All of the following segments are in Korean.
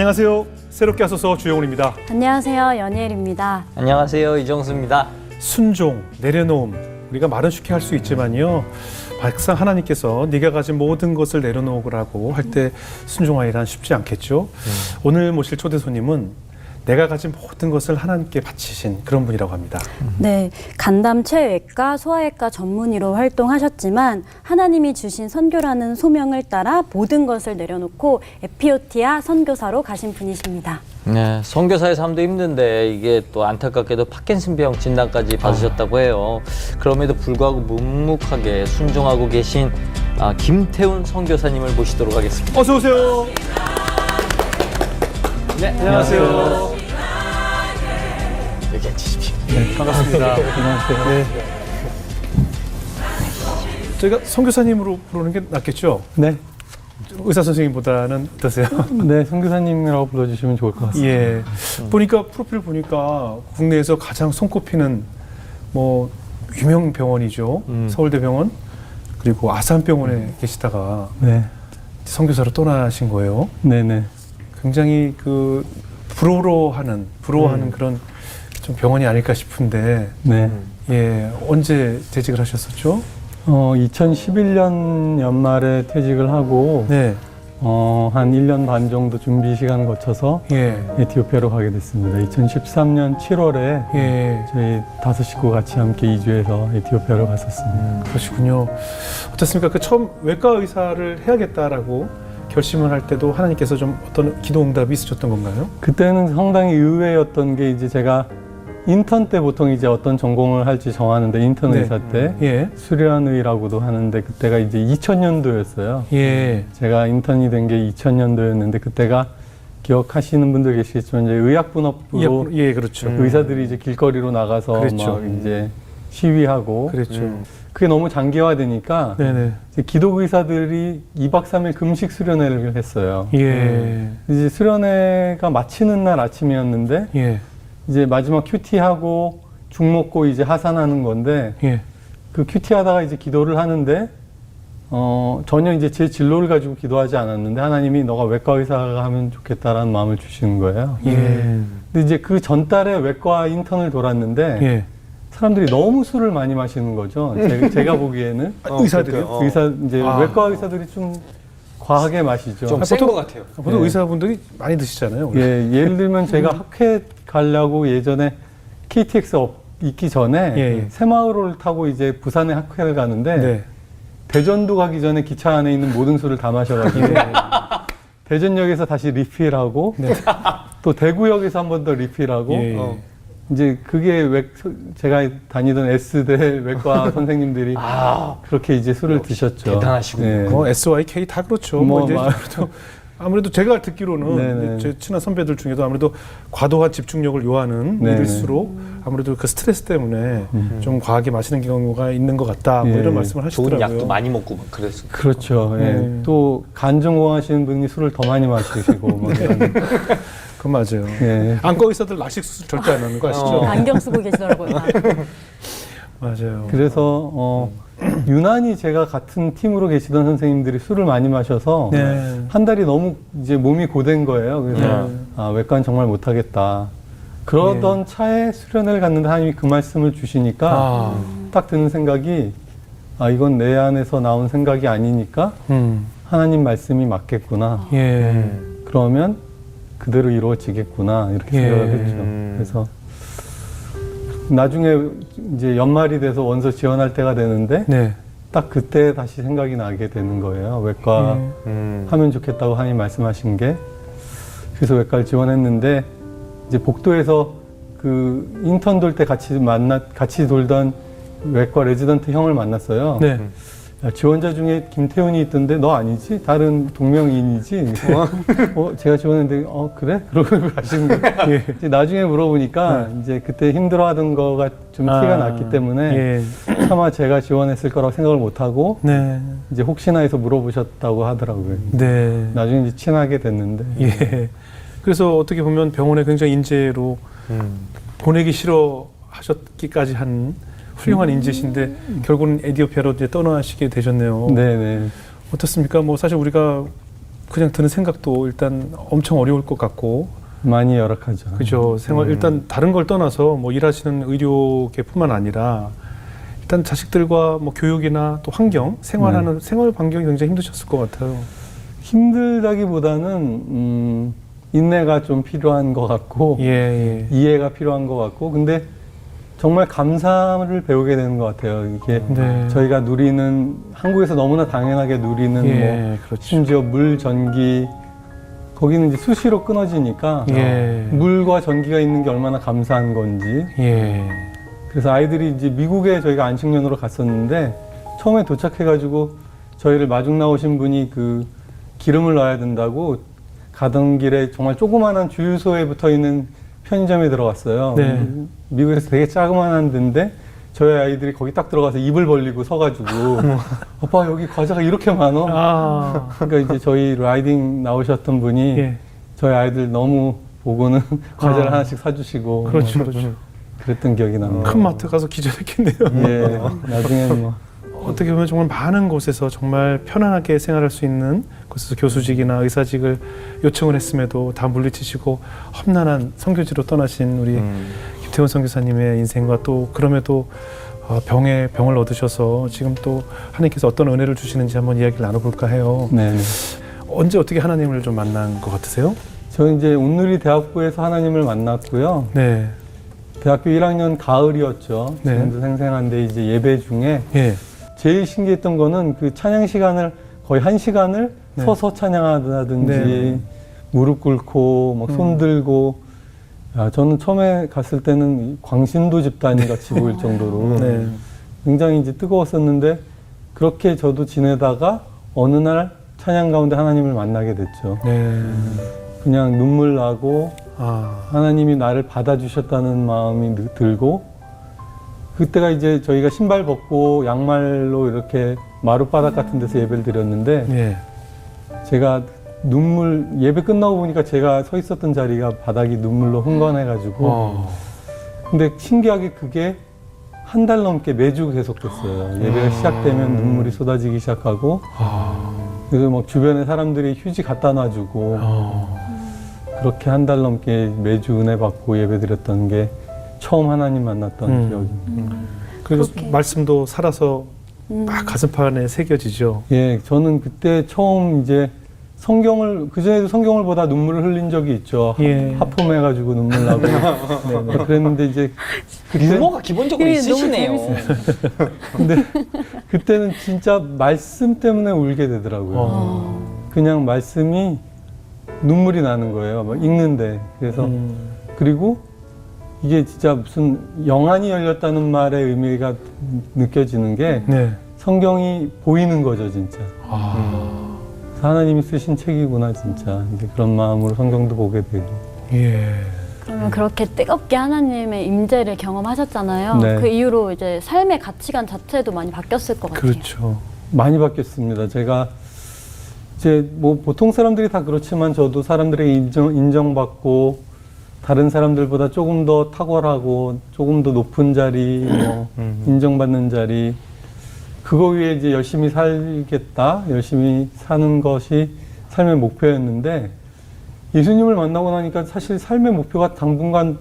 안녕하세요. 새롭게 하소서 주영훈입니다. 안녕하세요. 연예일입니다. 안녕하세요. 이정수입니다. 순종, 내려놓음, 우리가 말은 쉽게 할 수 있지만요. 막상 하나님께서 네가 가진 모든 것을 내려놓으라고 할 때 순종하기란 쉽지 않겠죠. 오늘 모실 초대 손님은 내가 가진 모든 것을 하나님께 바치신 그런 분이라고 합니다. 네, 간담 체외과, 소아외과 전문의로 활동하셨지만 하나님이 주신 선교라는 소명을 따라 모든 것을 내려놓고 에피오티아 선교사로 가신 분이십니다. 네, 선교사의 삶도 힘든데 이게 또 안타깝게도 파킨슨병 진단까지 받으셨다고 해요. 그럼에도 불구하고 묵묵하게 순종하고 계신 김태훈 선교사님을 모시도록 하겠습니다. 어서 오세요. 네, 안녕하세요. 여기 앉으십시오. 네, 반갑습니다. 안녕하세요. 네. 저희가 선교사님으로 부르는 게 낫겠죠? 네. 의사 선생님보다는 어떠세요? 네, 선교사님이라고 불러주시면 좋을 것 같습니다. 예. 보니까 프로필 보니까 국내에서 가장 손꼽히는 뭐 유명 병원이죠. 서울대병원 그리고 아산병원에 계시다가 네. 선교사로 떠나신 거예요. 네네. 굉장히 그 부러워하는 그런 좀 병원이 아닐까 싶은데 네. 예, 언제 퇴직을 하셨었죠? 2011년 연말에 퇴직을 하고, 네. 한 1년 반 정도 준비 시간 거쳐서 예. 에티오피아로 가게 됐습니다. 2013년 7월에 예. 저희 5 식구 같이 함께 이주해서 에티오피아로 갔었습니다. 그러시군요. 어떻습니까? 그 처음 외과 의사를 해야겠다라고 결심을 할 때도 하나님께서 좀 어떤 기도 응답이 있으셨던 건가요? 그때는 상당히 의외였던 게 이제 제가 인턴 때 보통 이제 어떤 전공을 할지 정하는데 인턴 네. 의사 때 예. 수련의라고도 하는데 그때가 이제 2000년도였어요. 예. 제가 인턴이 된 게 2000년도였는데 그때가 기억하시는 분들 계시겠지만 이제 의약분업부로 예, 그렇죠. 의사들이 이제 길거리로 나가서 그랬죠. 막 이제 시위하고 그랬죠. 그게 너무 장기화되니까 네네. 이제 기독 의사들이 2박 3일 금식 수련회를 했어요. 예. 이제 수련회가 마치는 날 아침이었는데 예. 이제 마지막 큐티하고 죽 먹고 이제 하산하는 건데 예. 그 큐티하다가 이제 기도를 하는데 전혀 이제 제 진로를 가지고 기도하지 않았는데 하나님이 너가 외과 의사가 하면 좋겠다라는 마음을 주시는 거예요. 예. 근데 이제 그 전달에 외과 인턴을 돌았는데 예. 사람들이 너무 술을 많이 마시는 거죠. 제가 보기에는 의사들이요? 의사 이제 외과 의사들이 좀 과하게 마시죠. 좀 센 것 같아요. 보통 예. 의사분들이 많이 드시잖아요. 원래. 예, 예를 들면 제가 학회 가려고 예전에 KTX 있기 전에 예. 새마을호를 타고 이제 부산에 학회를 가는데 네. 대전도 가기 전에 기차 안에 있는 모든 술을 다 마셔가지고 대전역에서 다시 리필하고 네. 또 대구역에서 한 번 더 리필하고 예. 이제 그게 제가 다니던 S대 외과 선생님들이 그렇게 이제 술을 드셨죠. 대단하시군요. 네. 뭐 SYK 다 그렇죠. 뭐, 이제 막- 아무래도 제가 듣기로는 네네. 제 친한 선배들 중에도 아무래도 과도한 집중력을 요하는 네네. 일일수록 아무래도 그 스트레스 때문에 좀 과하게 마시는 경우가 있는 것 같다. 뭐 예. 이런 말씀을 하시더라고요. 좋은 약도 많이 먹고 막 그랬어요. 그렇죠. 예. 네. 또 간증공하시는 분이 술을 더 많이 마시고 뭐 이런. 그건 맞아요. 예. 안과 의사들 라식 수술 절대 안 하는 거 아시죠? 안경 쓰고 계시더라고요. 맞아요. 그래서 유난히 제가 같은 팀으로 계시던 선생님들이 술을 많이 마셔서 네. 한 달이 너무 이제 몸이 고된 거예요. 그래서 외과는 정말 못하겠다. 그러던 차에 수련회를 갔는데 하나님이 그 말씀을 주시니까 딱 드는 생각이 이건 내 안에서 나온 생각이 아니니까 하나님 말씀이 맞겠구나. 예. 그러면 그대로 이루어지겠구나 이렇게 생각을 했죠. 그래서 나중에 이제 연말이 돼서 원서 지원할 때가 되는데 네. 딱 그때 다시 생각이 나게 되는 거예요. 외과 하면 좋겠다고 하나님 말씀하신 게. 그래서 외과를 지원했는데 이제 복도에서 그 인턴 돌 때 같이 돌던 외과 레지던트 형을 만났어요. 네. 야, 지원자 중에 김태훈이 있던데 너 아니지? 다른 동명이인이지? 제가 지원했는데 그래? 그러고 가시는 거예요. 예. 이제 나중에 물어보니까 이제 그때 힘들어하던 거가 좀 티가 났기 때문에 예. 차마 제가 지원했을 거라고 생각을 못하고 네. 이제 혹시나 해서 물어보셨다고 하더라고요. 네. 나중에 이제 친하게 됐는데 예. 그래서 어떻게 보면 병원에 굉장히 인재로 보내기 싫어하셨기까지 한 훌륭한 인재신데 결국은 에티오피아로 이제 떠나시게 되셨네요. 네네. 어떻습니까? 뭐 사실 우리가 그냥 드는 생각도 일단 엄청 어려울 것 같고, 많이 열악하죠. 그죠. 생활 일단 다른 걸 떠나서 뭐 일하시는 의료계뿐만 아니라 일단 자식들과 뭐 교육이나 또 환경, 생활하는 생활 반경이 굉장히 힘드셨을 것 같아요. 힘들다기보다는 인내가 좀 필요한 것 같고 예. 이해가 필요한 것 같고 근데 정말 감사를 배우게 되는 것 같아요. 이게 네. 저희가 누리는 한국에서 너무나 당연하게 누리는 뭐 그렇죠. 심지어 물, 전기 거기는 이제 수시로 끊어지니까 예. 물과 전기가 있는 게 얼마나 감사한 건지 예. 그래서 아이들이 이제 미국에 저희가 안식년으로 갔었는데 처음에 도착해가지고 저희를 마중 나오신 분이 그 기름을 넣어야 된다고 가던 길에 정말 조그마한 주유소에 붙어 있는 편의점에 들어갔어요. 네. 미국에서 되게 자그마한 데인데 저희 아이들이 거기 딱 들어가서 입을 벌리고 서가지고 아빠 여기 과자가 이렇게 많어. 아. 그러니까 이제 저희 라이딩 나오셨던 분이 예. 저희 아이들 너무 보고는 과자를 하나씩 사주시고 그렇죠. 그렇죠. 그랬던 기억이 납니다. 큰 마트 가서 기절했겠네요. 예, 나중에는 뭐 어떻게 보면 정말 많은 곳에서 정말 편안하게 생활할 수 있는 곳에서 교수직이나 의사직을 요청을 했음에도 다 물리치시고 험난한 선교지로 떠나신 우리 김태훈 선교사님의 인생과 또 그럼에도 병을 얻으셔서 지금 또 하나님께서 어떤 은혜를 주시는지 한번 이야기를 나눠볼까 해요. 네. 언제 어떻게 하나님을 좀 만난 것 같으세요? 저는 이제 온누리 대학부에서 하나님을 만났고요. 네. 대학교 1학년 가을이었죠. 네. 지금도 생생한데 이제 예배 중에 예. 제일 신기했던 거는 그 찬양 시간을 거의 1시간을 네. 서서 찬양하다든지 네. 무릎 꿇고 막 손 들고 야, 저는 처음에 갔을 때는 광신도 집단이 같이 보일 정도로 네. 굉장히 이제 뜨거웠었는데 그렇게 저도 지내다가 어느 날 찬양 가운데 하나님을 만나게 됐죠. 네. 그냥 눈물 나고 아. 하나님이 나를 받아주셨다는 마음이 들고 그때가 이제 저희가 신발 벗고 양말로 이렇게 마룻바닥 같은 데서 예배를 드렸는데 예. 제가 예배 끝나고 보니까 제가 서 있었던 자리가 바닥이 눈물로 흥건해가지고 근데 신기하게 그게 한 달 넘게 매주 계속됐어요. 예배가 시작되면 눈물이 쏟아지기 시작하고 그래서 막 주변에 사람들이 휴지 갖다 놔주고 그렇게 한 달 넘게 매주 은혜 받고 예배 드렸던 게 처음 하나님 만났던 기억입니다. 그래서 그렇게. 말씀도 살아서 막 가슴판에 새겨지죠. 예, 저는 그때 처음 이제 그전에도 성경을 보다 눈물을 흘린 적이 있죠. 예. 하품해가지고 눈물 나고. 네, 그랬는데 이제 유머가 기본적으로 이게 너무 있으시네요. 근데 그때는 진짜 말씀 때문에 울게 되더라고요. 그냥 말씀이 눈물이 나는 거예요. 막 읽는데. 그래서 그리고 이게 진짜 무슨 영안이 열렸다는 말의 의미가 느껴지는 게 네. 성경이 보이는 거죠, 진짜. 하나님이 쓰신 책이구나, 진짜. 이제 그런 마음으로 성경도 보게 되고. 예. 그러면 그렇게 뜨겁게 하나님의 임재를 경험하셨잖아요. 네. 그 이후로 이제 삶의 가치관 자체도 많이 바뀌었을 것 같아요. 그렇죠. 많이 바뀌었습니다. 제가 이제 뭐 보통 사람들이 다 그렇지만 저도 사람들에게 인정받고 다른 사람들보다 조금 더 탁월하고 조금 더 높은 자리, 뭐 인정받는 자리 그거 위해 이제 열심히 살겠다, 열심히 사는 것이 삶의 목표였는데 예수님을 만나고 나니까 사실 삶의 목표가 당분간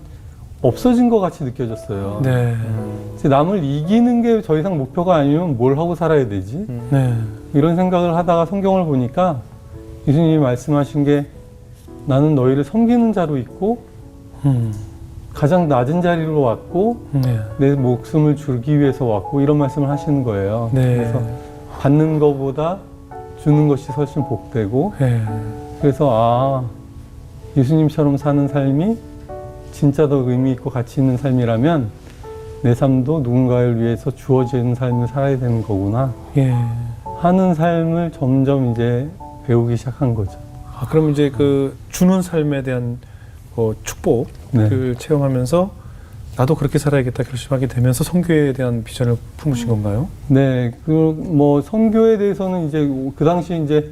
없어진 것 같이 느껴졌어요. 네. 이제 남을 이기는 게 더 이상 목표가 아니면 뭘 하고 살아야 되지? 네. 이런 생각을 하다가 성경을 보니까 예수님이 말씀하신 게 나는 너희를 섬기는 자로 있고 가장 낮은 자리로 왔고 네. 내 목숨을 주기 위해서 왔고 이런 말씀을 하시는 거예요. 네. 그래서 받는 것보다 주는 것이 훨씬 복되고 네. 그래서 예수님처럼 사는 삶이 진짜 더 의미 있고 가치 있는 삶이라면 내 삶도 누군가를 위해서 주어지는 삶을 살아야 되는 거구나 예. 하는 삶을 점점 이제 배우기 시작한 거죠. 그럼 이제 그 주는 삶에 대한 축복을 체험하면서 나도 그렇게 살아야겠다 결심하게 되면서 선교에 대한 비전을 품으신 건가요? 네, 뭐 선교에 대해서는 이제 그 당시 이제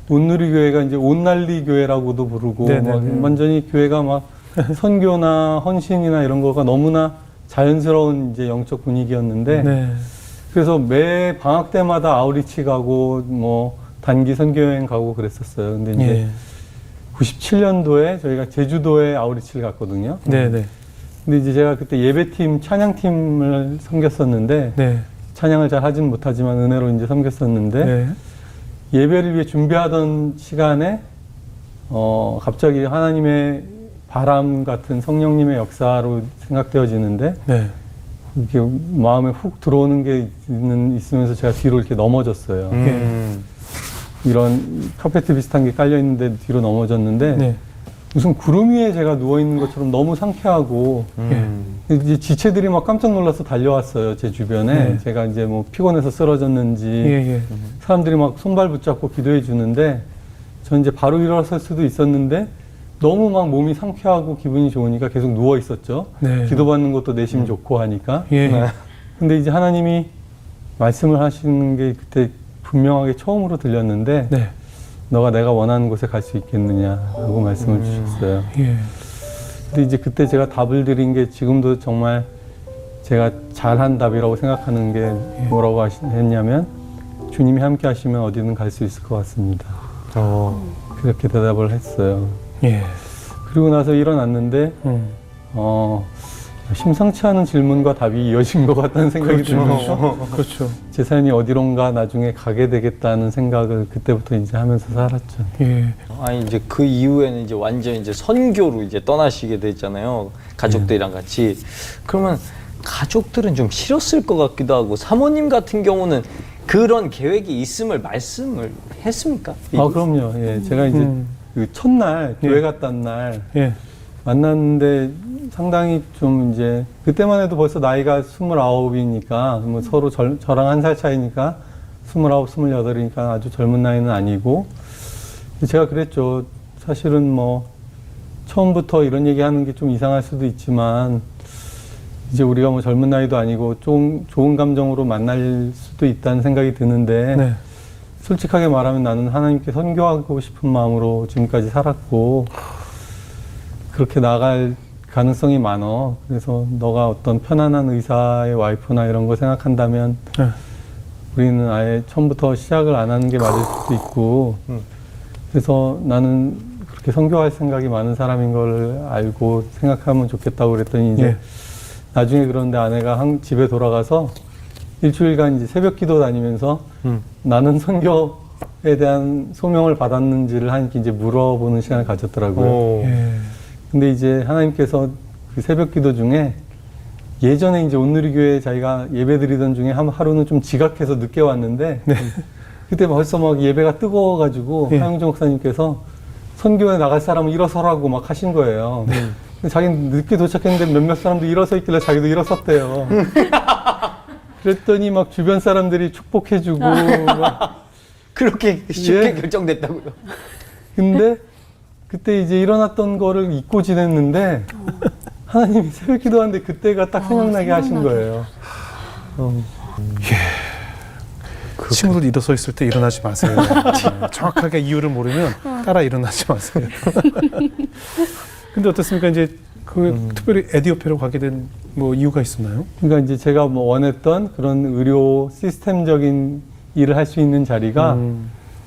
온누리 교회가 이제 온날리 교회라고도 부르고 막 완전히 교회가 막 선교나 헌신이나 이런 거가 너무나 자연스러운 이제 영적 분위기였는데 네. 그래서 매 방학 때마다 아우리치 가고 뭐 단기 선교 여행 가고 그랬었어요. 근데 이제 예. 97년도에 저희가 제주도에 아우리치를 갔거든요. 네네. 근데 이제 제가 그때 예배팀, 찬양팀을 섬겼었는데 네. 찬양을 잘 하진 못하지만 은혜로 이제 섬겼었는데 네. 예배를 위해 준비하던 시간에 갑자기 하나님의 바람 같은 성령님의 역사로 생각되어지는데 네. 이렇게 마음에 훅 들어오는 게 있으면서 제가 뒤로 이렇게 넘어졌어요. 이런 카페트 비슷한 게 깔려 있는데 뒤로 넘어졌는데 네. 무슨 구름 위에 제가 누워 있는 것처럼 너무 상쾌하고 이제 지체들이 막 깜짝 놀라서 달려왔어요. 제 주변에. 네. 제가 이제 뭐 피곤해서 쓰러졌는지 예, 예. 사람들이 막 손발 붙잡고 기도해 주는데 전 이제 바로 일어설 수도 있었는데 너무 막 몸이 상쾌하고 기분이 좋으니까 계속 누워 있었죠. 네. 기도받는 것도 내심 좋고 하니까. 예. 근데 이제 하나님이 말씀을 하시는 게 그때 분명하게 처음으로 들렸는데 네. 너가 내가 원하는 곳에 갈 수 있겠느냐라고 말씀을 주셨어요. 예. 근데 이제 그때 제가 답을 드린 게 지금도 정말 제가 잘한 답이라고 생각하는 게 뭐라고 했냐면 주님이 함께 하시면 어디든 갈 수 있을 것 같습니다. 그렇게 대답을 했어요. 예. 그리고 나서 일어났는데 심상치 않은 질문과 답이 이어진 것 같다는 생각이 들면서 그렇죠. 제 삶이 어디론가 나중에 가게 되겠다는 생각을 그때부터 이제 하면서 살았죠. 예. 아니 이제 그 이후에는 이제 완전 이제 선교로 이제 떠나시게 됐잖아요. 가족들이랑 같이. 그러면 가족들은 좀 싫었을 것 같기도 하고 사모님 같은 경우는 그런 계획이 있음을 말씀을 했습니까? 아 그럼요. 예, 제가 이제 그 첫날 교회 갔던 날 예. 만났는데 상당히 좀 이제 그때만 해도 벌써 나이가 29이니까 뭐 서로 저랑 한 살 차이니까 29, 28이니까 아주 젊은 나이는 아니고 제가 그랬죠. 사실은 뭐 처음부터 이런 얘기하는 게 좀 이상할 수도 있지만 이제 우리가 뭐 젊은 나이도 아니고 좀 좋은 감정으로 만날 수도 있다는 생각이 드는데 네. 솔직하게 말하면 나는 하나님께 선교하고 싶은 마음으로 지금까지 살았고 그렇게 나갈 가능성이 많어. 그래서 너가 어떤 편안한 의사의 와이프나 이런 거 생각한다면 네. 우리는 아예 처음부터 시작을 안 하는 게 맞을 수도 있고 그래서 나는 그렇게 선교할 생각이 많은 사람인 걸 알고 생각하면 좋겠다고 그랬더니 이제 예. 나중에 그런데 아내가 집에 돌아가서 일주일간 이제 새벽 기도 다니면서 나는 선교에 대한 소명을 받았는지를 이제 물어보는 시간을 가졌더라고요. 예. 근데 이제 하나님께서 그 새벽 기도 중에 예전에 이제 온누리교회 자기가 예배 드리던 중에 하루는 좀 지각해서 늦게 왔는데 네. 그때 벌써 막 예배가 뜨거워가지고 예. 하영주 목사님께서 선교에 나갈 사람은 일어서라고 막 하신 거예요. 근데 자기는 늦게 도착했는데 몇몇 사람도 일어서 있길래 자기도 일어섰대요. 그랬더니 막 주변 사람들이 축복해주고 막 그렇게 쉽게 예. 결정됐다고요? 근데 그때 이제 일어났던 거를 잊고 지냈는데 하나님이 새벽 기도하는데 그때가 딱 생각나게 하신 거예요. 친구들 일어서 있을 때 일어나지 마세요. 정확하게 이유를 모르면 따라 일어나지 마세요. 근데 어떻습니까? 이제 특별히 에디오피아로 가게 된 뭐 이유가 있었나요? 그러니까 이제 제가 뭐 원했던 그런 의료 시스템적인 일을 할 수 있는 자리가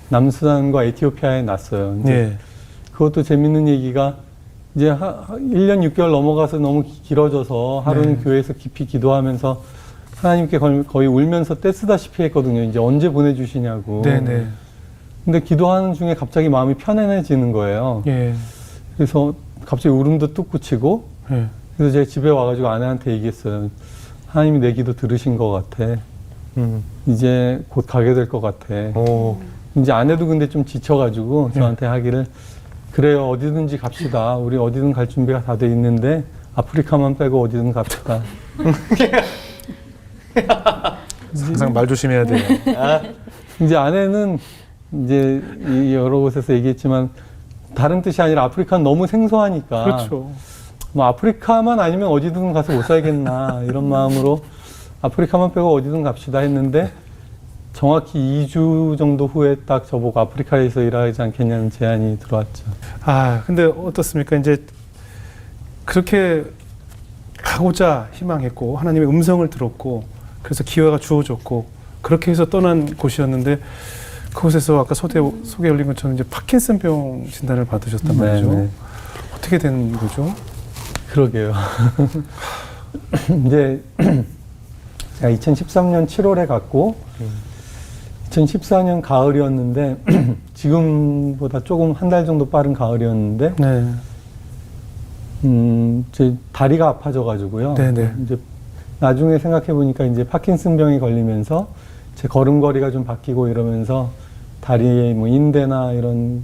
남수단과 에티오피아에 났어요. 이제 예. 그것도 재밌는 얘기가 이제 1년 6개월 넘어가서 너무 길어져서 하루는 교회에서 깊이 기도하면서 하나님께 거의 울면서 떼쓰다시피 했거든요. 이제 언제 보내주시냐고. 네네. 근데 기도하는 중에 갑자기 마음이 편안해지는 거예요. 예. 그래서 갑자기 울음도 뚝 그치고 예. 그래서 제가 집에 와가지고 아내한테 얘기했어요. 하나님이 내 기도 들으신 것 같아. 이제 곧 가게 될 것 같아. 이제 아내도 근데 좀 지쳐가지고 저한테 하기를 그래요. 어디든지 갑시다. 우리 어디든 갈 준비가 다 돼 있는데 아프리카만 빼고 어디든 갑시다. 항상 말 조심해야 돼요. 이제 아내는 이제 여러 곳에서 얘기했지만 다른 뜻이 아니라 아프리카는 너무 생소하니까 그렇죠. 뭐 아프리카만 아니면 어디든 가서 못 살겠나 이런 마음으로 아프리카만 빼고 어디든 갑시다 했는데 정확히 2주 정도 후에 딱 저보고 아프리카에서 일하지 않겠냐는 제안이 들어왔죠. 아, 근데 어떻습니까? 이제 그렇게 가고자 희망했고 하나님의 음성을 들었고 그래서 기회가 주어졌고 그렇게 해서 떠난 곳이었는데 그곳에서 아까 소개 올린 것처럼 이제 파킨슨병 진단을 받으셨단 말이죠. 네. 어떻게 된 거죠? 그러게요. 이제 제가 2013년 7월에 갔고 2014년 가을이었는데 지금보다 조금 한 달 정도 빠른 가을이었는데 네. 제 다리가 아파져가지고요. 네네. 이제 나중에 생각해 보니까 이제 파킨슨병이 걸리면서 제 걸음걸이가 좀 바뀌고 이러면서 다리에 뭐 인대나 이런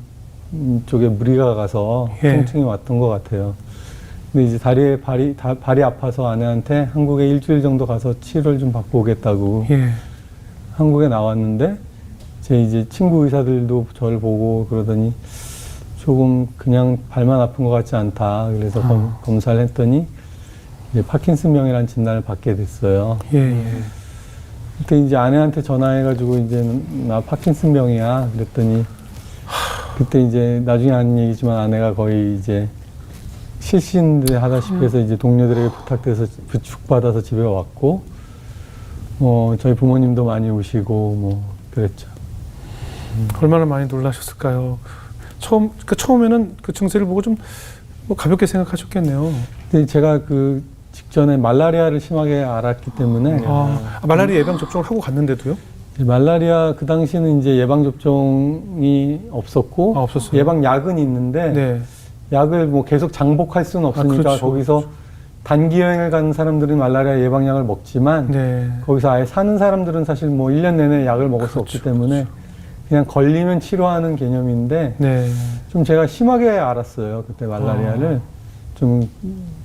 쪽에 무리가 가서 예. 통증이 왔던 것 같아요. 근데 이제 다리에 발이 아파서 아내한테 한국에 일주일 정도 가서 치료를 좀 받고 오겠다고 예. 한국에 나왔는데 제 이제 친구 의사들도 저를 보고 그러더니 조금 그냥 발만 아픈 것 같지 않다. 그래서 검사를 했더니 이제 파킨슨병이라는 진단을 받게 됐어요. 예. 예. 그때 이제 아내한테 전화해가지고 이제 나 파킨슨병이야. 그랬더니 그때 이제 나중에 하는 얘기지만 아내가 거의 이제 실신들 하다시피 해서 이제 동료들에게 부탁돼서 부축받아서 집에 왔고, 저희 부모님도 많이 오시고 뭐 그랬죠. 얼마나 많이 놀라셨을까요? 처음에는 그 증세를 보고 좀 뭐 가볍게 생각하셨겠네요. 근데 제가 그 직전에 말라리아를 심하게 앓았기 때문에 말라리아 예방 접종을 하고 갔는데도요? 말라리아 그 당시에는 이제 예방 접종이 없었고 없었어요. 예방 약은 있는데 네. 약을 뭐 계속 장복할 수는 없으니까 그렇죠. 거기서 단기 여행을 가는 사람들은 말라리아 예방약을 먹지만 네. 거기서 아예 사는 사람들은 사실 뭐 1년 내내 약을 먹을 수 없기 때문에 그냥 걸리면 치료하는 개념인데 네. 좀 제가 심하게 앓았어요. 그때 말라리아를 좀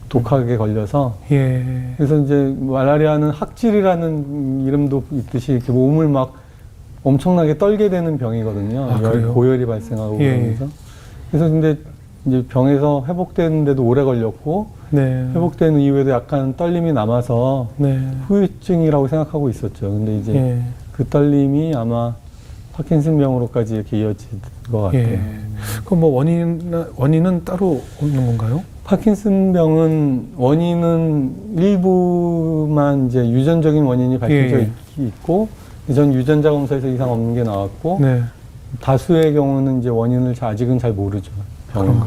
독하게 걸려서 예. 그래서 이제 말라리아는 학질이라는 이름도 있듯이 이렇게 몸을 막 엄청나게 떨게 되는 병이거든요. 그래요? 고열이 발생하고 예. 그러면서 그래서 근데 이제 병에서 회복되는데도 오래 걸렸고 네. 회복되는 이후에도 약간 떨림이 남아서 네. 후유증이라고 생각하고 있었죠. 근데 이제 예. 그 떨림이 아마 파킨슨병으로까지 이렇게 이어진 것 같아요. 예. 그럼 뭐 원인은 따로 없는 건가요? 파킨슨병은 원인은 일부만 이제 유전적인 원인이 밝혀져 예. 있고 전 유전자 검사에서 이상 없는 게 나왔고 네. 다수의 경우는 이제 원인을 아직은 잘 모르죠. 병은.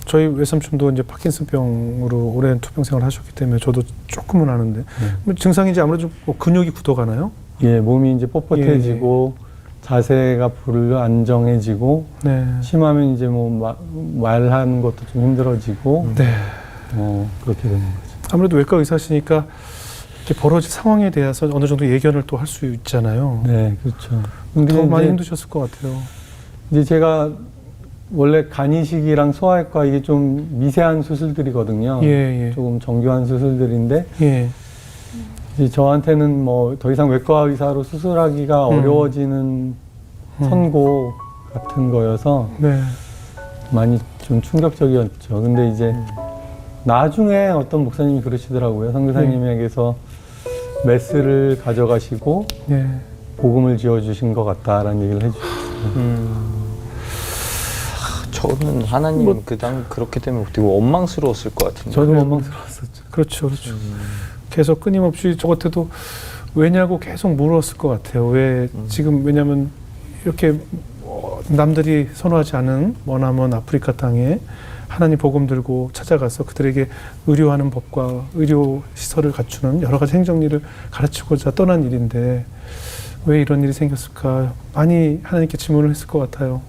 저희 외삼촌도 이제 파킨슨병으로 오랜 투병 생활을 하셨기 때문에 저도 조금은 아는데 뭐 증상이 이제 아무래도 뭐 근육이 굳어가나요? 예, 몸이 이제 뻣뻣해지고 자세가 불안정해지고 네. 심하면 이제 뭐 말하는 것도 좀 힘들어지고 네. 그렇게 되는 거죠. 아무래도 외과 의사시니까 이렇게 벌어질 상황에 대해서 어느 정도 예견을 또 할 수 있잖아요. 네, 그렇죠. 더 많이 이제 힘드셨을 것 같아요. 이제 제가 원래 간이식이랑 소아외과 이게 좀 미세한 수술들이거든요. 예, 예. 조금 정교한 수술들인데 예. 이제 저한테는 뭐 더 이상 외과 의사로 수술하기가 어려워지는 선고 같은 거여서 네. 많이 좀 충격적이었죠. 근데 이제 나중에 어떤 목사님이 그러시더라고요. 선교사님에게서 메스를 가져가시고 예. 복음을 지어주신 것 같다라는 얘기를 해주셨어요. 저는 하나님 그당 그렇게 되면 되게 원망스러웠을 것 같은데. 저도 원망스러웠었죠. 그렇죠, 그렇죠. 계속 끊임없이 저 같아도 왜냐고 계속 물었을 것 같아요. 왜 지금 왜냐하면 이렇게 남들이 선호하지 않은 머나먼 아프리카 땅에 하나님 복음 들고 찾아가서 그들에게 의료하는 법과 의료 시설을 갖추는 여러 가지 행정일을 가르치고자 떠난 일인데 왜 이런 일이 생겼을까 많이 하나님께 질문을 했을 것 같아요.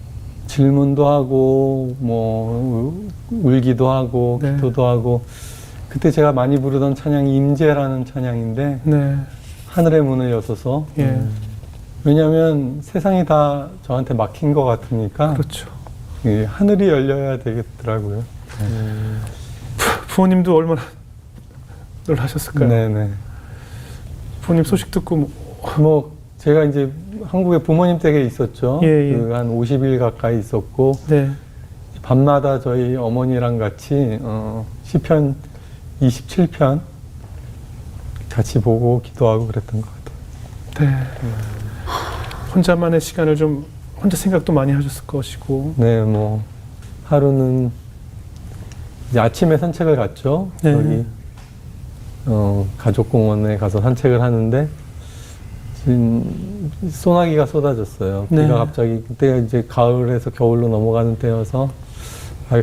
질문도 하고 뭐 울기도 하고 네. 기도도 하고 그때 제가 많이 부르던 찬양이 임재라는 찬양인데 네, 하늘의 문을 여서서 예, 왜냐하면 세상이 다 저한테 막힌 것 같으니까 그렇죠. 예, 하늘이 열려야 되겠더라고요. 부모님도 얼마나 놀라셨을까요? 네네. 부모님 소식 듣고 뭐 제가 이제 한국에 부모님 댁에 있었죠. 예, 예. 그 한 50일 가까이 있었고 네, 밤마다 저희 어머니랑 같이 시편 27편 같이 보고 기도하고 그랬던 것 같아요. 네. 혼자만의 시간을 좀 혼자 생각도 많이 하셨을 것이고. 네, 뭐 하루는 이제 아침에 산책을 갔죠. 네. 여기 가족공원에 가서 산책을 하는데 소나기가 쏟아졌어요. 네. 비가 갑자기 그때가 이제 가을에서 겨울로 넘어가는 때여서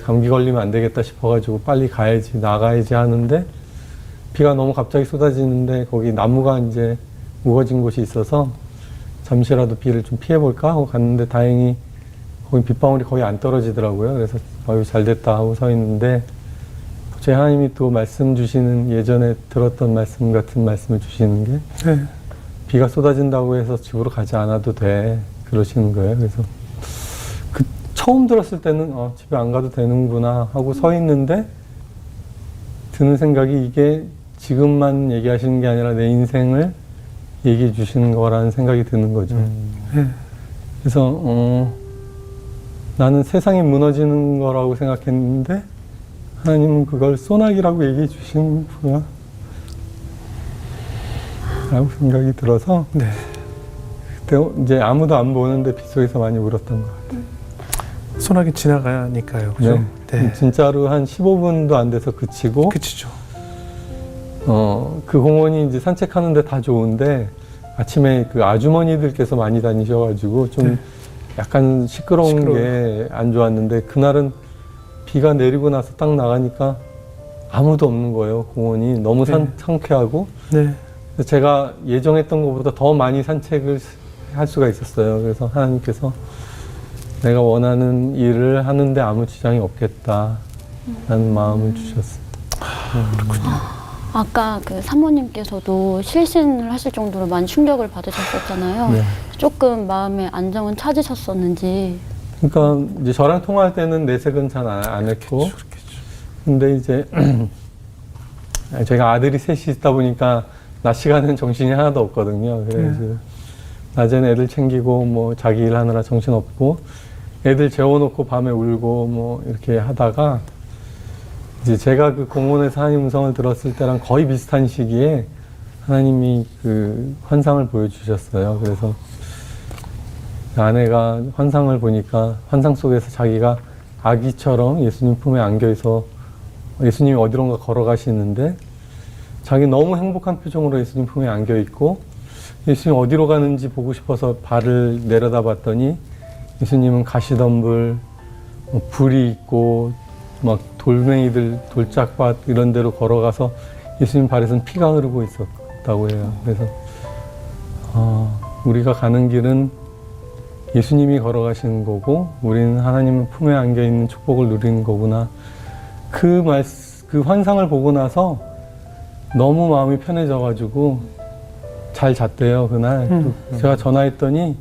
감기 걸리면 안 되겠다 싶어가지고 빨리 가야지 나가야지 하는데 비가 너무 갑자기 쏟아지는데 거기 나무가 이제 우거진 곳이 있어서 잠시라도 비를 좀 피해볼까 하고 갔는데 다행히 거기 빗방울이 거의 안 떨어지더라고요. 그래서 아유 잘 됐다 하고 서 있는데 제 하나님이 또 말씀 주시는 예전에 들었던 말씀 같은 말씀을 주시는 게 네. 비가 쏟아진다고 해서 집으로 가지 않아도 돼 그러시는 거예요. 그래서 그 처음 들었을 때는 집에 안 가도 되는구나 하고 서 있는데 드는 생각이 이게 지금만 얘기하시는 게 아니라 내 인생을 얘기해 주시는 거라는 생각이 드는 거죠. 네. 그래서 나는 세상이 무너지는 거라고 생각했는데 하나님은 그걸 소나기라고 얘기해 주시는구나 라고 생각이 들어서 네. 그때 이제 아무도 안 보는데 빗속에서 많이 울었던 것 같아요. 소나기 지나가니까요. 그죠? 네. 진짜로 한 15분도 안 돼서 그치고 그치죠. 그 공원이 이제 산책하는데 다 좋은데 아침에 그 아주머니들께서 많이 다니셔가지고 좀 네. 약간 시끄러운 시끄러워요. 게 안 좋았는데 그날은 비가 내리고 나서 딱 나가니까 아무도 없는 거예요. 공원이 너무 네. 상쾌하고 네. 그래서 제가 예정했던 것보다 더 많이 산책을 할 수가 있었어요. 그래서 하나님께서 내가 원하는 일을 하는데 아무 지장이 없겠다라는 마음을 주셨어요. 아까 그 사모님께서도 실신을 하실 정도로 많이 충격을 받으셨었잖아요. 네. 조금 마음의 안정은 찾으셨었는지. 그러니까 이제 저랑 통화할 때는 내색은 잘 안 했고, 그렇겠죠. 근데 이제 제가 아들이 셋이 있다 보니까 낮 시간은 정신이 하나도 없거든요. 그래서 낮에는 애들 챙기고 뭐 자기 일 하느라 정신 없고 애들 재워놓고 밤에 울고 뭐 이렇게 하다가 이제 제가 그 공원에서 하나님 음성을 들었을 때랑 거의 비슷한 시기에 하나님이 그 환상을 보여주셨어요. 그래서 아내가 환상을 보니까 환상 속에서 자기가 아기처럼 예수님 품에 안겨있어 예수님이 어디론가 걸어가시는데 자기 너무 행복한 표정으로 예수님 품에 안겨있고 예수님 어디로 가는지 보고 싶어서 발을 내려다 봤더니 예수님은 가시덤불, 불이 있고 막 돌멩이들, 돌짝밭 이런 데로 걸어가서 예수님 발에서는 피가 흐르고 있었다고 해요. 그래서 우리가 가는 길은 예수님이 걸어가시는 거고 우리는 하나님 품에 안겨있는 축복을 누리는 거구나. 그 환상을 보고 나서 너무 마음이 편해져가지고 잘 잤대요, 그날. 제가 전화했더니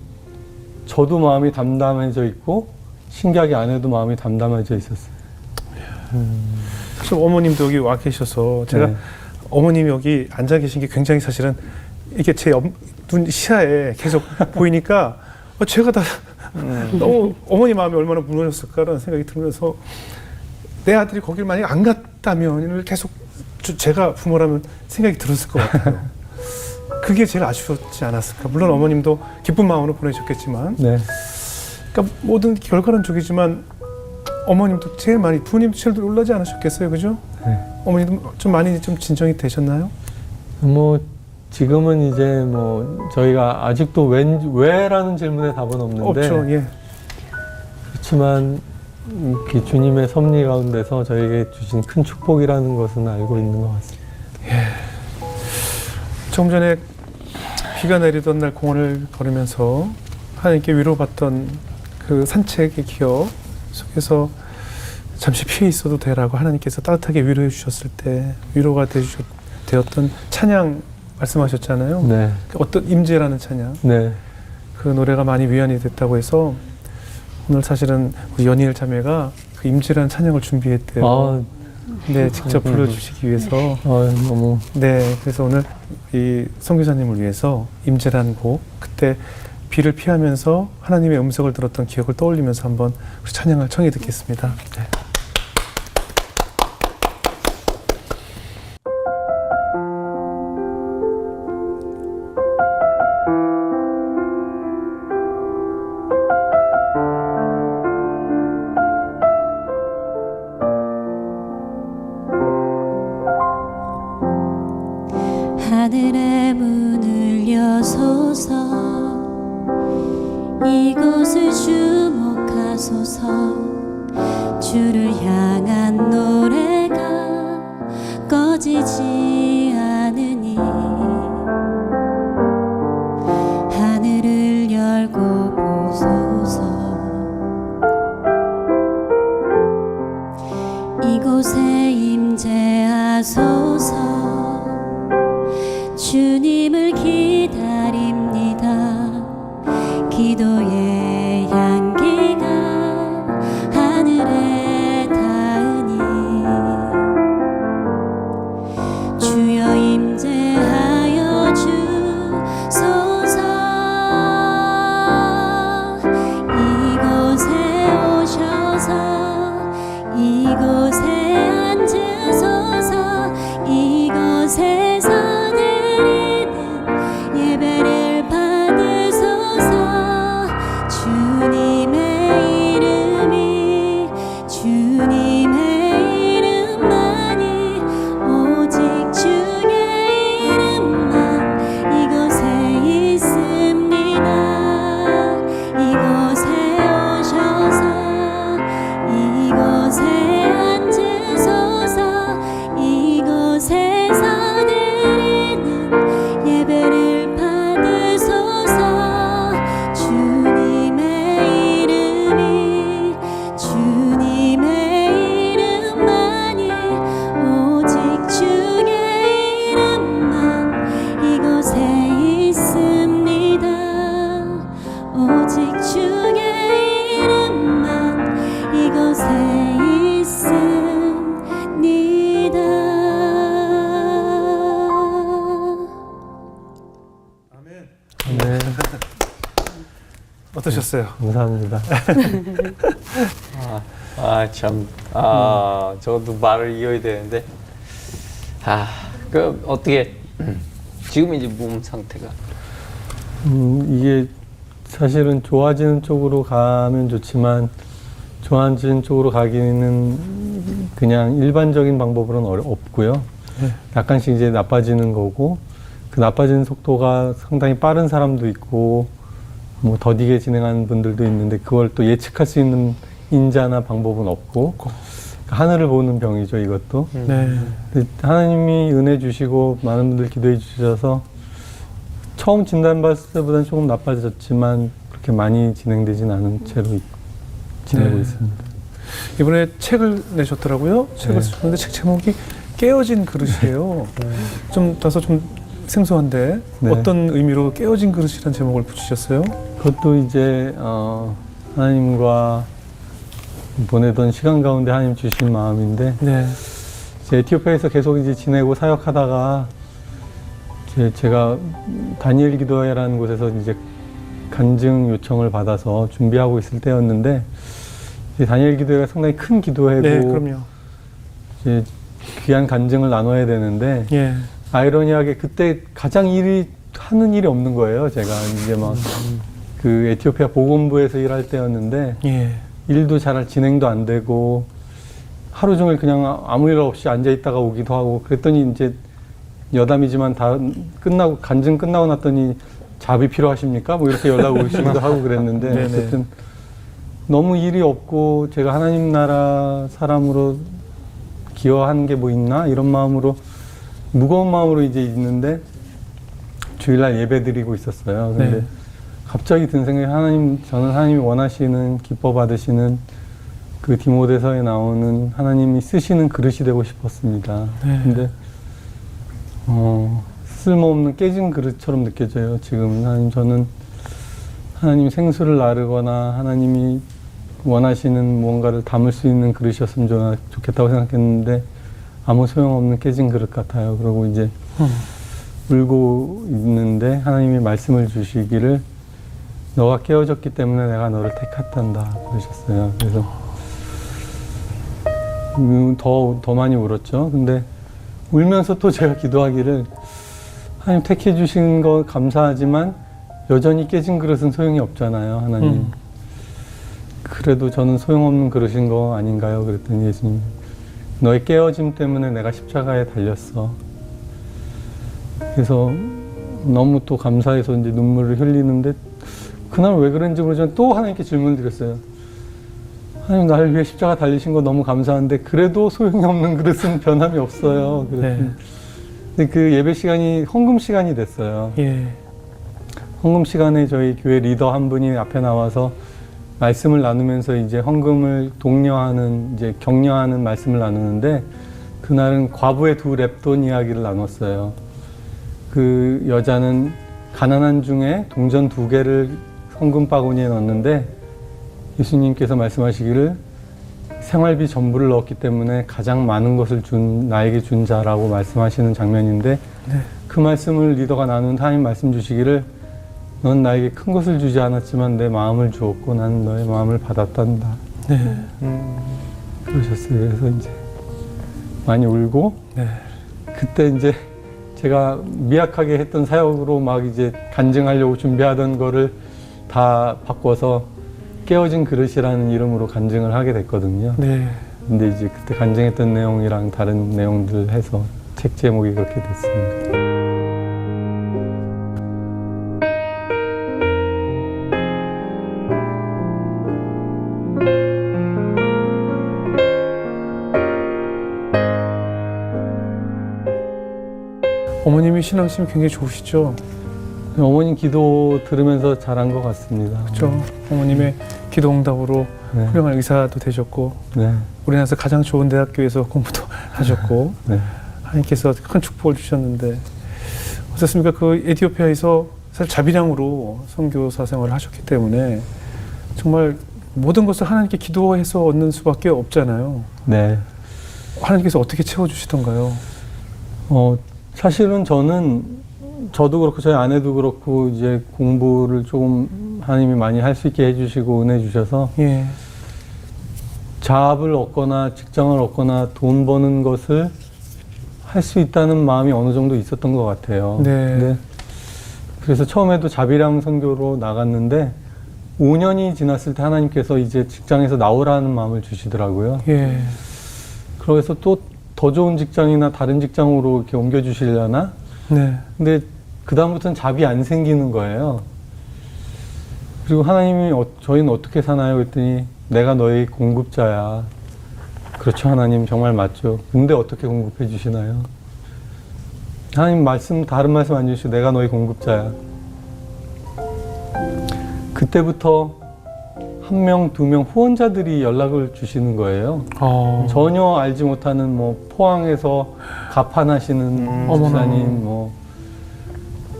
저도 마음이 담담해져 있고 신기하게 아내도 마음이 담담해져 있었어요. 사실 어머님도 여기 와 계셔서 제가 네. 어머님이 여기 앉아 계신 게 굉장히 사실은 이게 제 눈 시야에 계속 보이니까 제가 다 너무 어머니 마음이 얼마나 무너졌을까라는 생각이 들면서 내 아들이 거길 만약에 안 갔다면 계속 제가 부모라면 생각이 들었을 것 같아요. 그게 제일 아쉬웠지 않았을까. 물론 어머님도 기쁜 마음으로 보내셨겠지만 네. 그러니까 모든 결과는 저기지만 어머님도 제일 많이 부모님도 제일 놀라지 않으셨겠어요, 그죠? 네. 어머니도 좀 많이 좀 진정이 되셨나요? 뭐 지금은 이제 뭐 저희가 아직도 왜라는 질문에 답은 없는데 없죠, 예. 그렇지만 그 주님의 섭리 가운데서 저에게 주신 큰 축복이라는 것은 알고 있는 것 같습니다. 조금 전에 비가 내리던 날 공원을 걸으면서 하나님께 위로받던 그 산책의 기억 속에서 잠시 피해 있어도 되라고 하나님께서 따뜻하게 위로해 주셨을 때 위로가 되었던 찬양 말씀하셨잖아요. 네. 어떤 임재라는 찬양. 네. 그 노래가 많이 위안이 됐다고 해서 오늘 사실은 우리 연희일 자매가 그 임재라는 찬양을 준비했대요. 네, 직접 불러주시기 위해서. 너무. 네, 그래서 오늘 이 선교사님을 위해서 임재라는 곡, 그때 비를 피하면서 하나님의 음성을 들었던 기억을 떠올리면서 한번 우리 찬양을 청해 듣겠습니다. 네. 하늘의 문을 여소서 주를 향한 노래가 꺼지지 않으니 하늘을 열고 보소서. 이곳에 임재하소서. 주님을 기다립니다. 기도의 향기가 하늘에 닿으니 주여 임재하여 주소서. 이곳에 오셔서 이곳에 앉으소서. 이곳에서 드리는 예배를 받으소서. 주님의 이름이 주님의 이름만이 오직 주의 이름만 이곳에 있습니다. 이곳에 오셔서 이곳에 앉으소서. 이곳에서 드리는 예배를 받으소서. 주님의 이름이 주님의 이름만이 오직 주의 이름만 이곳에 있습니다. 오직 주의 이름만 이곳에 있습니다. 네, 어떠셨어요? 감사합니다. 참. 저도 말을 이어야 되는데. 그 어떻게 지금 이제 몸 상태가 이게 사실은 좋아지는 쪽으로 가면 좋지만 좋아지는 쪽으로 가기는 그냥 일반적인 방법으로는 없고요. 약간씩 이제 나빠지는 거고 그 나빠지는 속도가 상당히 빠른 사람도 있고 뭐 더디게 진행하는 분들도 있는데 그걸 또 예측할 수 있는 인자나 방법은 없고 하늘을 보는 병이죠, 이것도. 네. 근데 하나님이 은혜 주시고 많은 분들 기도해 주셔서 처음 진단받을 때보다는 조금 나빠졌지만 그렇게 많이 진행되진 않은 채로 지내고 네. 있습니다. 이번에 책을 내셨더라고요. 책을 네. 쓰셨는데 책 제목이 깨어진 그릇이에요. 좀 다소 좀 생소한데 네. 어떤 의미로 깨어진 그릇이라는 제목을 붙이셨어요? 그것도 이제 하나님과 보내던 시간 가운데 하나님 주신 마음인데 네. 이제 에티오피아에서 계속 이제 지내고 사역하다가 제가 다니엘 기도회라는 곳에서 이제 간증 요청을 받아서 준비하고 있을 때였는데 이제 다니엘 기도회가 상당히 큰 기도회고 네, 그럼요. 이제 귀한 간증을 나눠야 되는데 예. 아이러니하게 그때 가장 하는 일이 없는 거예요. 제가 이제 막 그 에티오피아 보건부에서 일할 때였는데 예. 일도 잘 진행도 안 되고 하루 종일 그냥 아무 일 없이 앉아 있다가 오기도 하고 그랬더니 이제 여담이지만 다 끝나고 간증 끝나고 났더니 잡이 필요하십니까? 뭐 이렇게 연락 오시기도 하고 그랬는데 네네. 어쨌든 너무 일이 없고 제가 하나님 나라 사람으로 기여한 게 뭐 있나 이런 마음으로 무거운 마음으로 이제 있는데 주일날 예배 드리고 있었어요. 근데 네. 갑자기 든 생각이 저는 하나님이 원하시는 기뻐 받으시는 그 디모데서에 나오는 하나님이 쓰시는 그릇이 되고 싶었습니다. 네. 근데 쓸모없는 깨진 그릇처럼 느껴져요. 지금 저는 하나님 생수를 나르거나 하나님이 원하시는 무언가를 담을 수 있는 그릇이었으면 좋겠다고 생각했는데 아무 소용없는 깨진 그릇 같아요. 그리고 이제 울고 있는데 하나님이 말씀을 주시기를 너가 깨어졌기 때문에 내가 너를 택했단다 그러셨어요. 그래서 더 많이 울었죠. 근데 울면서 또 제가 기도하기를 하나님 택해 주신 거 감사하지만 여전히 깨진 그릇은 소용이 없잖아요. 하나님. 그래도 저는 소용없는 그릇인 거 아닌가요? 그랬더니 예수님 너의 깨어짐 때문에 내가 십자가에 달렸어. 그래서 너무 또 감사해서 이제 눈물을 흘리는데 그날 왜 그런지 모르지만 또 하나님께 질문을 드렸어요. 하나님 나를 위해 십자가 달리신 거 너무 감사한데 그래도 소용이 없는 그릇은 변함이 없어요. 그랬더니 근데 그 예배 시간이 헌금 시간이 됐어요. 예. 헌금 시간에 저희 교회 리더 한 분이 앞에 나와서 말씀을 나누면서 이제 헌금을 독려하는, 이제 격려하는 말씀을 나누는데, 그날은 과부의 2 랩돈 이야기를 나눴어요. 그 여자는 가난한 중에 동전 2개를 헌금 바구니에 넣었는데, 예수님께서 말씀하시기를 생활비 전부를 넣었기 때문에 가장 많은 것을 나에게 준 자라고 말씀하시는 장면인데, 그 말씀을 리더가 나눈 하나님 말씀 주시기를, 넌 나에게 큰 것을 주지 않았지만 내 마음을 주었고 나는 너의 마음을 받았단다. 네. 그러셨어요. 그래서 이제 많이 울고, 네. 그때 이제 제가 미약하게 했던 사역으로 막 이제 간증하려고 준비하던 거를 다 바꿔서 깨어진 그릇이라는 이름으로 간증을 하게 됐거든요. 네. 근데 이제 그때 간증했던 내용이랑 다른 내용들 해서 책 제목이 그렇게 됐습니다. 어머님이 신앙심이 굉장히 좋으시죠? 어머님 기도 들으면서 자란 것 같습니다. 그렇죠. 어머님의 기도 응답으로 네. 훌륭한 의사도 되셨고, 네. 우리나라에서 가장 좋은 대학교에서 공부도 하셨고, 네. 하나님께서 큰 축복을 주셨는데 어떻습니까? 그 에티오피아에서 사실 자비량으로 선교사 생활을 하셨기 때문에 정말 모든 것을 하나님께 기도해서 얻는 수밖에 없잖아요. 네. 하나님께서 어떻게 채워주시던가요? 사실은 저도 그렇고 저희 아내도 그렇고 이제 공부를 조금 하나님이 많이 할 수 있게 해주시고 은혜 주셔서 예. 잡을 얻거나 직장을 얻거나 돈 버는 것을 할 수 있다는 마음이 어느 정도 있었던 것 같아요. 네. 그래서 처음에도 자비랑 선교로 나갔는데 5년이 지났을 때 하나님께서 이제 직장에서 나오라는 마음을 주시더라고요. 예. 그래서 또 더 좋은 직장이나 다른 직장으로 이렇게 옮겨주시려나? 네. 근데 그다음부터는 잡이 안 생기는 거예요. 그리고 하나님이 저희는 어떻게 사나요? 그랬더니 내가 너의 공급자야. 그렇죠, 하나님 정말 맞죠. 근데 어떻게 공급해 주시나요? 하나님 말씀 다른 말씀 안 주시고 내가 너의 공급자야. 그때부터 1명, 2명 후원자들이 연락을 주시는 거예요. 전혀 알지 못하는 뭐 포항에서 가판하시는 목사님, 뭐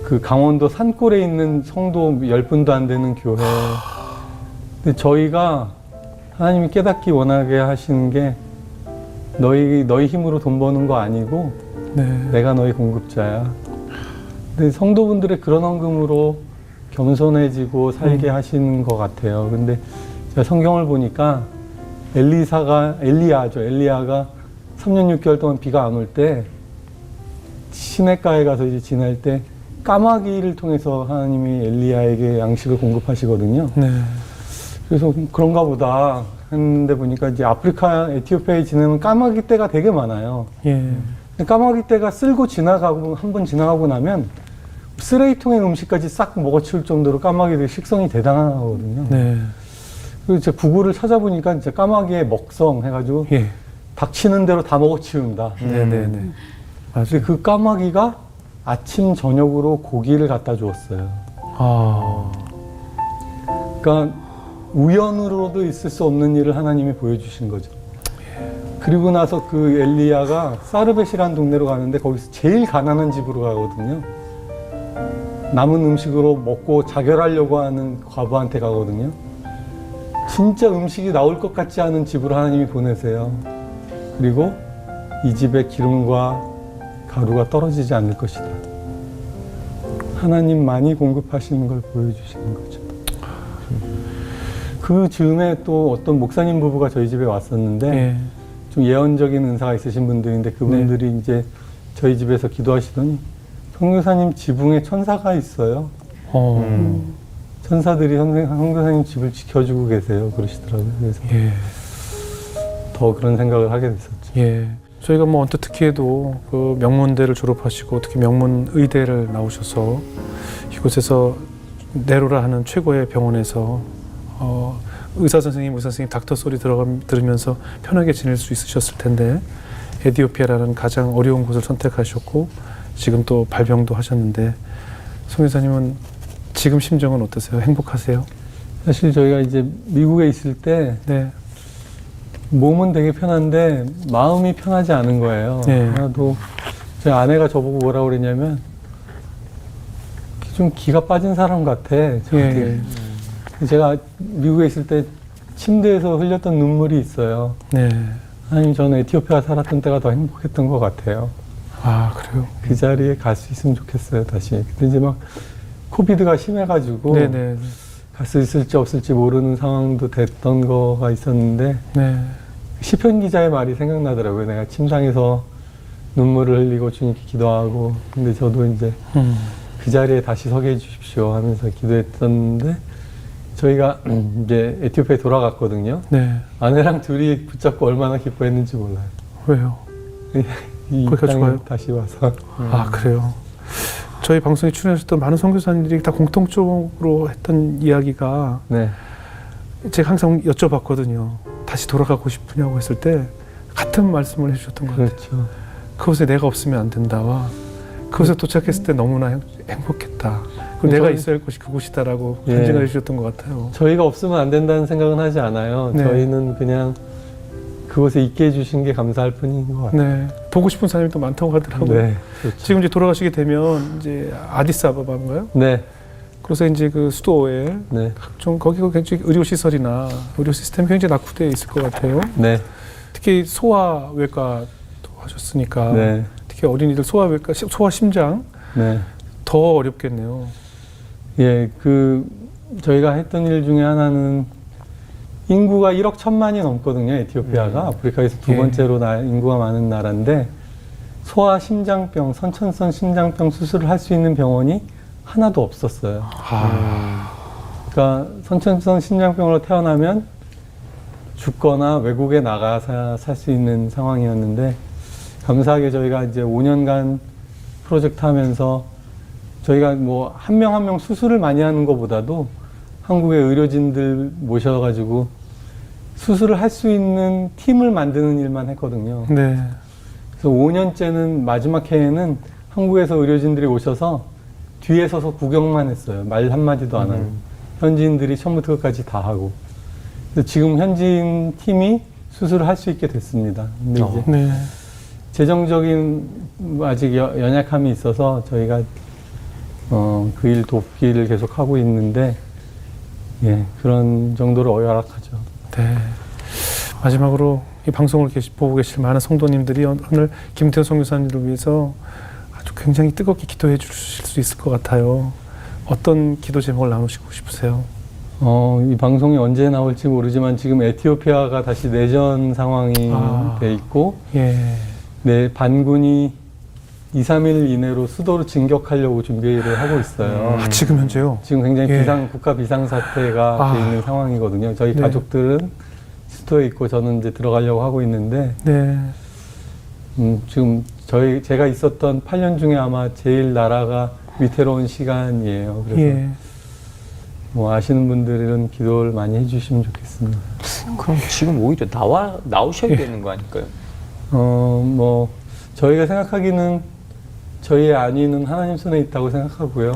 그 강원도 산골에 있는 성도 10분도 안 되는 교회. 근데 저희가 하나님이 깨닫기 원하게 하시는 게 너희 힘으로 돈 버는 거 아니고 네. 내가 너희 공급자야. 근데 성도분들의 그런 헌금으로 겸손해지고 살게 하시는 것 같아요. 근데 제가 성경을 보니까 엘리야가 3년 6개월 동안 비가 안 올 때 시냇가에 가서 이제 지날 때 까마귀를 통해서 하나님이 엘리야에게 양식을 공급하시거든요. 네. 그래서 그런가 보다 했는데 보니까 이제 아프리카 에티오피아에 지내면 까마귀 떼가 되게 많아요. 예. 까마귀 떼가 쓸고 지나가고 한 번 지나가고 나면 쓰레기통의 음식까지 싹 먹어치울 정도로 까마귀들의 식성이 대단하거든요. 네. 그래서 제가 구글을 찾아보니까 이제 까마귀의 먹성 해가지고 예. 닥치는 대로 다 먹어치운다. 네네네. 근데 그 까마귀가 아침 저녁으로 고기를 갖다 주었어요. 그러니까 우연으로도 있을 수 없는 일을 하나님이 보여주신 거죠. 그리고 나서 그 엘리야가 사르벳이라는 동네로 가는데 거기서 제일 가난한 집으로 가거든요. 남은 음식으로 먹고 자결하려고 하는 과부한테 가거든요. 진짜 음식이 나올 것 같지 않은 집으로 하나님이 보내세요. 그리고 이 집에 기름과 가루가 떨어지지 않을 것이다. 하나님만이 공급하시는 걸 보여주시는 거죠. 그 즈음에 또 어떤 목사님 부부가 저희 집에 왔었는데 예. 좀 예언적인 은사가 있으신 분들인데 그분들이 이제 저희 집에서 기도하시더니 선교사님 지붕에 천사가 있어요. 천사들이 선교사님 집을 지켜주고 계세요. 그러시더라고요. 그래서 예. 더 그런 생각을 하게 됐었죠. 예. 저희가 뭐 언뜻 특히에도 그 명문대를 졸업하시고 특히 명문의대를 나오셔서 이곳에서 네로라 하는 최고의 병원에서 의사 선생님 닥터 소리 들으면서 편하게 지낼 수 있으셨을 텐데 에티오피아라는 가장 어려운 곳을 선택하셨고 지금 또 발병도 하셨는데 송 교사님은 지금 심정은 어떠세요? 행복하세요? 사실 저희가 이제 미국에 있을 때 네. 몸은 되게 편한데 마음이 편하지 않은 거예요. 네. 하나도 제 아내가 저보고 뭐라고 그랬냐면 좀 기가 빠진 사람 같아. 저한테. 제가 미국에 있을 때 침대에서 흘렸던 눈물이 있어요. 네. 아니 저는 에티오피아 살았던 때가 더 행복했던 것 같아요. 아, 그래요? 그 자리에 갈 수 있으면 좋겠어요, 다시. 근데 이제 막 코비드가 심해가지고 네네. 갈 수 있을지 없을지 모르는 상황도 됐던 거가 있었는데 네. 시편 기자의 말이 생각나더라고요. 내가 침상에서 눈물을 흘리고 주님께 기도하고 근데 저도 이제 그 자리에 다시 서게 해주십시오 하면서 기도했었는데 저희가 이제 에티오피아에 돌아갔거든요. 네. 아내랑 둘이 붙잡고 얼마나 기뻐했는지 몰라요. 왜요? 이 거기가 땅에 좋아요? 다시 와서. 아, 그래요? 저희 방송에 출연하셨던 많은 선교사님들이 다 공통적으로 했던 이야기가 네. 제가 항상 여쭤봤거든요. 다시 돌아가고 싶으냐고 했을 때 같은 말씀을 해주셨던 것 같아요. 그렇죠. 그곳에 내가 없으면 안 된다와 그곳에 도착했을 때 너무나 행복했다. 그리고 내가 있어야 할 곳이 그곳이다라고 예. 간증을 해주셨던 것 같아요. 저희가 없으면 안 된다는 생각은 하지 않아요. 네. 저희는 그냥 그곳에 있게 해주신 게 감사할 뿐인 것 같아요. 네, 보고 싶은 사람이 또 많다고 하더라고요. 네. 그렇죠. 지금 이제 돌아가시게 되면 이제 아디스아바바인가요? 네. 그래서 이제 그 수도에 네. 각종 거기가 굉장히 의료 시설이나 의료 시스템이 굉장히 낙후되어 있을 것 같아요. 네. 특히 소아외과도 하셨으니까 네. 특히 어린이들 소아외과, 소아심장 네. 더 어렵겠네요. 예, 저희가 했던 일 중에 하나는 인구가 1억 1,000만이 넘거든요, 에티오피아가. 아프리카에서 두 예. 번째로 인구가 많은 나라인데, 소아 심장병, 선천성 심장병 수술을 할 수 있는 병원이 하나도 없었어요. 그러니까 선천성 심장병으로 태어나면 죽거나 외국에 나가서 살 수 있는 상황이었는데, 감사하게 저희가 이제 5년간 프로젝트 하면서 저희가 뭐 한 명 한 명 수술을 많이 하는 것보다도 한국의 의료진들 모셔가지고 수술을 할 수 있는 팀을 만드는 일만 했거든요. 네. 그래서 5년째는 마지막 해에는 한국에서 의료진들이 오셔서 뒤에 서서 구경만 했어요. 말 한마디도 안 하고. 현지인들이 처음부터 끝까지 다 하고. 그래서 지금 현지인 팀이 수술을 할 수 있게 됐습니다. 근데 이제 네. 재정적인 아직 연약함이 있어서 저희가 그 일 돕기를 계속 하고 있는데, 예, 그런 정도로 열악하죠. 네. 마지막으로 이 방송을 보고 계실 많은 성도님들이 오늘 김태호 선교사님을 위해서 아주 굉장히 뜨겁게 기도해 주실 수 있을 것 같아요. 어떤 기도 제목을 나누시고 싶으세요? 이 방송이 언제 나올지 모르지만 지금 에티오피아가 다시 내전 상황이 돼 있고, 예. 네, 반군이 2, 3일 이내로 수도를 진격하려고 준비를 하고 있어요. 아, 지금 현재요? 지금 굉장히 예. 국가 비상사태가 돼 있는 상황이거든요. 저희 네. 가족들은 수도에 있고 저는 이제 들어가려고 하고 있는데, 네. 지금 제가 있었던 8년 중에 아마 제일 나라가 위태로운 시간이에요. 그래서 예. 뭐 아시는 분들은 기도를 많이 해주시면 좋겠습니다. 그럼 지금 오히려 나오셔야 되는 거 아닐까요? 뭐 저희가 생각하기는 저희의 안위는 하나님 손에 있다고 생각하고요.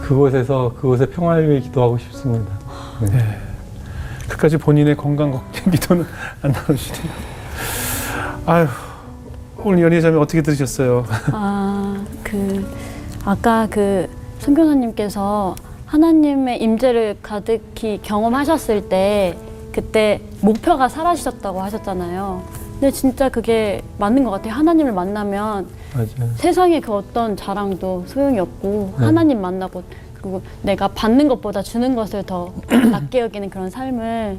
그곳의 평화를 위해 기도하고 싶습니다. 네. 네. 끝까지 본인의 건강 걱정 기도는 안 나누시네요. 아유, 오늘 연희자매 어떻게 들으셨어요? 아까 선교사님께서 하나님의 임재를 가득히 경험하셨을 때 그때 목표가 사라지셨다고 하셨잖아요. 근데 진짜 그게 맞는 것 같아요. 하나님을 만나면 맞아요. 세상의 그 어떤 자랑도 소용이 없고 네. 하나님 만나고 그리고 내가 받는 것보다 주는 것을 더 낮게 여기는 그런 삶을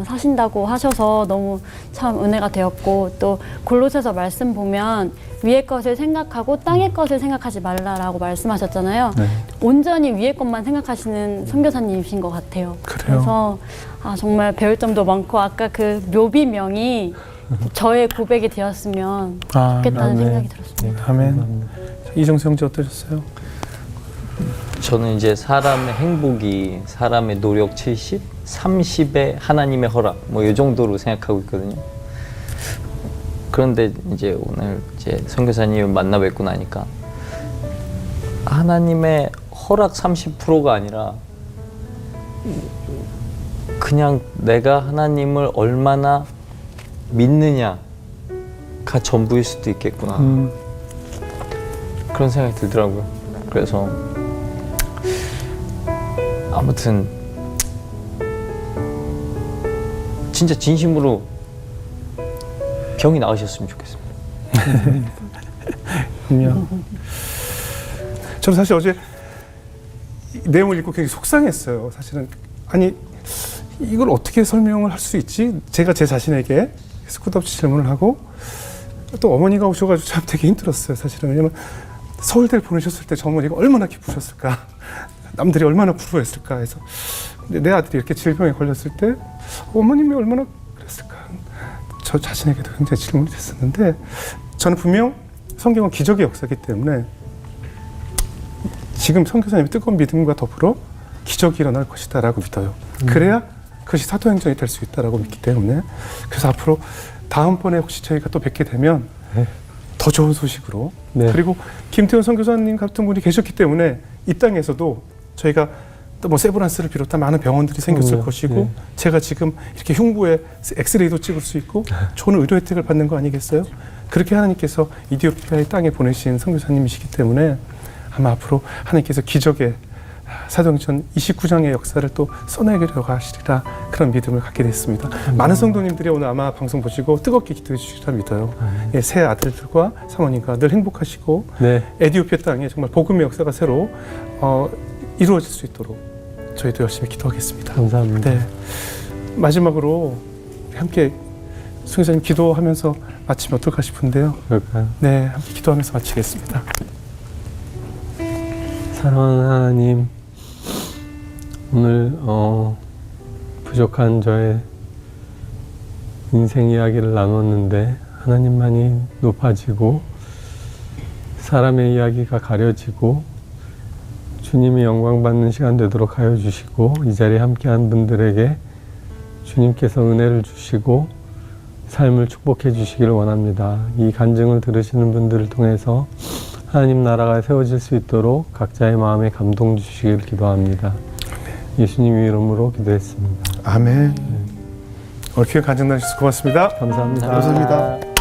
사신다고 하셔서 너무 참 은혜가 되었고, 또 골로새서 말씀 보면 위의 것을 생각하고 땅의 것을 생각하지 말라라고 말씀하셨잖아요. 네. 온전히 위의 것만 생각하시는 선교사님이신 것 같아요. 그래요? 그래서 정말 배울 점도 많고, 아까 그 묘비명이 저의 고백이 되었으면 좋겠다는 아멘. 생각이 들었습니다. 아멘. 이정수 형제 어떠셨어요? 저는 이제 사람의 행복이 사람의 노력 70, 30에 하나님의 허락 뭐 이 정도로 생각하고 있거든요. 그런데 이제 오늘 이제 선교사님 만나 뵙고 나니까 하나님의 허락 30%가 아니라 그냥 내가 하나님을 얼마나 믿느냐가 전부일 수도 있겠구나. 그런 생각이 들더라고요. 그래서 아무튼 진짜 진심으로 병이 나으셨으면 좋겠습니다. 그럼요. 저는 사실 어제 이 내용을 읽고 굉장히 속상했어요. 사실은 아니 이걸 어떻게 설명을 할 수 있지? 제가 제 자신에게 계속 끝없이 질문을 하고 또 어머니가 오셔가지고 참 되게 힘들었어요. 사실은 왜냐면 서울대를 보내셨을 때 저 어머니가 얼마나 기쁘셨을까, 남들이 얼마나 부러워했을까 해서. 근데 내 아들이 이렇게 질병에 걸렸을 때 어머님이 얼마나 그랬을까, 저 자신에게도 굉장히 질문이 됐었는데 저는 분명 성경은 기적의 역사이기 때문에 지금 선교사님의 뜨거운 믿음과 더불어 기적이 일어날 것이다 라고 믿어요. 그래야 그것이 사도행전이 될 수 있다라고 믿기 때문에, 그래서 앞으로 다음번에 혹시 저희가 또 뵙게 되면 더 좋은 소식으로, 그리고 김태훈 선교사님 같은 분이 계셨기 때문에 이 땅에서도 저희가 또 뭐 세브란스를 비롯한 많은 병원들이 생겼을 것이고, 제가 지금 이렇게 흉부에 엑스레이도 찍을 수 있고 좋은 의료 혜택을 받는 거 아니겠어요? 그렇게 하나님께서 이디오피아의 땅에 보내신 선교사님이시기 때문에 아마 앞으로 하나님께서 기적의 사도행전 29장의 역사를 또 써내려고 하시리라, 그런 믿음을 갖게 됐습니다. 많은 성도님들이 오늘 아마 방송 보시고 뜨겁게 기도해 주시리라 믿어요. 예, 새 아들들과 사모님과 늘 행복하시고 에디오피아 땅에 정말 복음의 역사가 새로 이루어질 수 있도록 저희도 열심히 기도하겠습니다. 감사합니다. 네. 마지막으로 함께 선교사님 기도하면서 마치면 어떨까 싶은데요. 그럴까요? 네, 함께 기도하면서 마치겠습니다. 사랑하는 하나님, 오늘 부족한 저의 인생 이야기를 나눴는데 하나님만이 높아지고 사람의 이야기가 가려지고 주님이 영광 받는 시간 되도록 하여 주시고, 이 자리에 함께한 분들에게 주님께서 은혜를 주시고 삶을 축복해 주시기를 원합니다. 이 간증을 들으시는 분들을 통해서 하나님 나라가 세워질 수 있도록 각자의 마음에 감동 주시기를 기도합니다. 예수님 이름으로 기도했습니다. 아멘. 오늘 귀한 간증 나주셔서 고맙습니다. 감사합니다. 감사합니다.